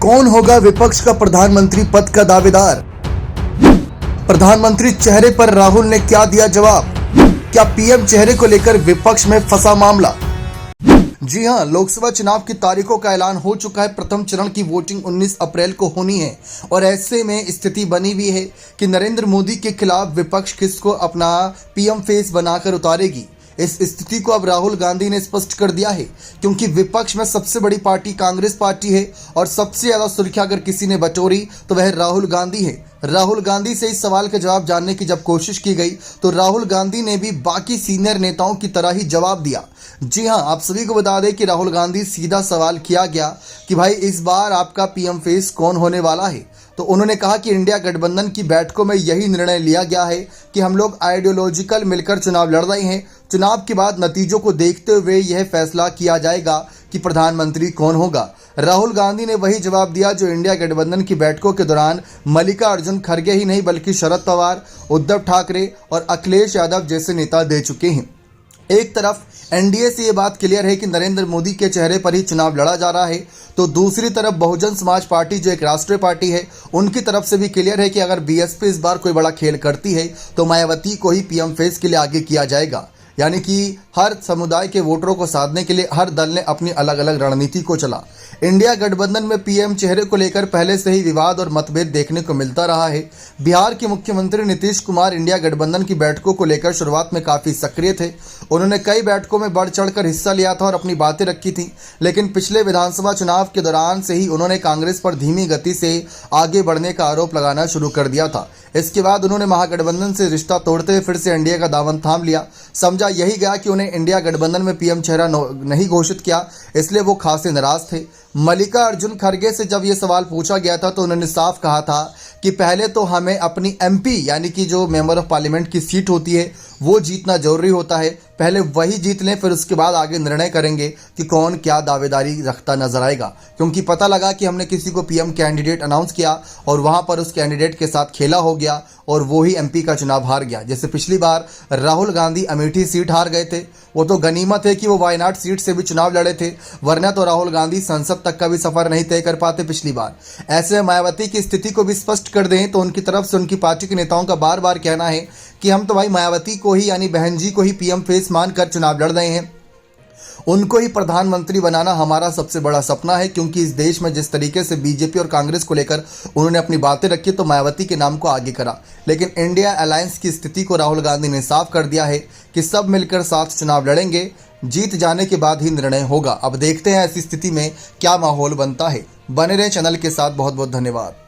कौन होगा विपक्ष का प्रधानमंत्री पद का दावेदार? प्रधानमंत्री चेहरे पर राहुल ने क्या दिया जवाब? क्या पीएम चेहरे को लेकर विपक्ष में फंसा मामला? जी हां, लोकसभा चुनाव की तारीखों का ऐलान हो चुका है। प्रथम चरण की वोटिंग 19 अप्रैल को होनी है और ऐसे में स्थिति बनी हुई है कि नरेंद्र मोदी के खिलाफ विपक्ष किसको अपना पीएम फेस बनाकर उतारेगी। इस स्थिति को अब राहुल गांधी ने स्पष्ट कर दिया है, क्योंकि विपक्ष में सबसे बड़ी पार्टी कांग्रेस पार्टी है और सबसे ज्यादा सुर्खियां अगर किसी ने बटोरी तो वह राहुल गांधी है। राहुल गांधी से इस सवाल का जवाब जानने की जब कोशिश की गई तो राहुल गांधी ने भी बाकी सीनियर नेताओं की तरह ही जवाब दिया। जी हां, आप सभी को बता दें कि राहुल गांधी सीधा सवाल किया गया कि भाई इस बार आपका पीएम फेस कौन होने वाला है, तो उन्होंने कहा कि इंडिया गठबंधन की बैठकों में यही निर्णय लिया गया है कि हम लोग आइडियोलॉजिकल मिलकर चुनाव लड़ रहे हैं। चुनाव के बाद नतीजों को देखते हुए यह फैसला किया जाएगा कि प्रधानमंत्री कौन होगा। राहुल गांधी ने वही जवाब दिया जो इंडिया गठबंधन की बैठकों के दौरान मल्लिकार्जुन खड़गे ही नहीं बल्कि शरद पवार, उद्धव ठाकरे और अखिलेश यादव जैसे नेता दे चुके हैं। एक तरफ एनडीए से ये बात क्लियर है कि नरेंद्र मोदी के चेहरे पर ही चुनाव लड़ा जा रहा है, तो दूसरी तरफ बहुजन समाज पार्टी जो एक राष्ट्रीय पार्टी है उनकी तरफ से भी क्लियर है कि अगर बीएसपी इस बार कोई बड़ा खेल करती है तो मायावती को ही पीएम फेस के लिए आगे किया जाएगा। यानी कि हर समुदाय के वोटरों को साधने के लिए हर दल ने अपनी अलग अलग रणनीति को चला। इंडिया गठबंधन में पीएम चेहरे को लेकर पहले से ही विवाद और मतभेद देखने को मिलता रहा है। बिहार के मुख्यमंत्री नीतीश कुमार इंडिया गठबंधन की बैठकों को लेकर शुरुआत में काफी सक्रिय थे। उन्होंने कई बैठकों में बढ़ चढ़कर हिस्सा लिया था और अपनी बातें रखी थी, लेकिन पिछले विधानसभा चुनाव के दौरान से ही उन्होंने कांग्रेस पर धीमी गति से आगे बढ़ने का आरोप लगाना शुरू कर दिया था। इसके बाद उन्होंने महागठबंधन से रिश्ता तोड़ते हुए फिर से एनडीए का दामन थाम लिया। समझा यही गया कि उन्हें इंडिया गठबंधन में पीएम चेहरा नहीं घोषित किया, इसलिए वो खासे नाराज थे। मल्लिकार्जुन खड़गे से जब ये सवाल पूछा गया था तो उन्होंने साफ कहा था कि पहले तो हमें अपनी एमपी यानी कि जो मेंबर ऑफ पार्लियामेंट की सीट होती है वो जीतना जरूरी होता है। पहले वही जीत लें, फिर उसके बाद आगे निर्णय करेंगे कि कौन क्या दावेदारी रखता नजर आएगा। क्योंकि पता लगा कि हमने किसी को पीएम कैंडिडेट अनाउंस किया और वहां पर उस कैंडिडेट के साथ खेला हो गया और वो ही एमपी का चुनाव हार गया। जैसे पिछली बार राहुल गांधी अमेठी सीट हार गए थे, वो तो गनीमत है कि वो वायनाड सीट से भी चुनाव लड़े थे, वरना तो राहुल गांधी संसद तक का भी सफर नहीं तय कर पाते पिछली बार। ऐसे में मायावती की स्थिति को भी स्पष्ट कर दें तो उनकी तरफ से उनकी पार्टी के नेताओं का बार बार कहना है कि हम तो भाई मायावती को ही यानी बहन जी को ही पीएम फेस मानकर चुनाव लड़ रहे हैं, उनको ही प्रधानमंत्री बनाना हमारा सबसे बड़ा सपना है। क्योंकि इस देश में जिस तरीके से बीजेपी और कांग्रेस को लेकर उन्होंने अपनी बातें रखी तो मायावती के नाम को आगे करा, लेकिन इंडिया अलायंस की स्थिति को राहुल गांधी ने साफ कर दिया है कि सब मिलकर साथ चुनाव लड़ेंगे, जीत जाने के बाद ही निर्णय होगा। अब देखते हैं ऐसी स्थिति में क्या माहौल बनता है। बने रहें चैनल के साथ। बहुत बहुत धन्यवाद।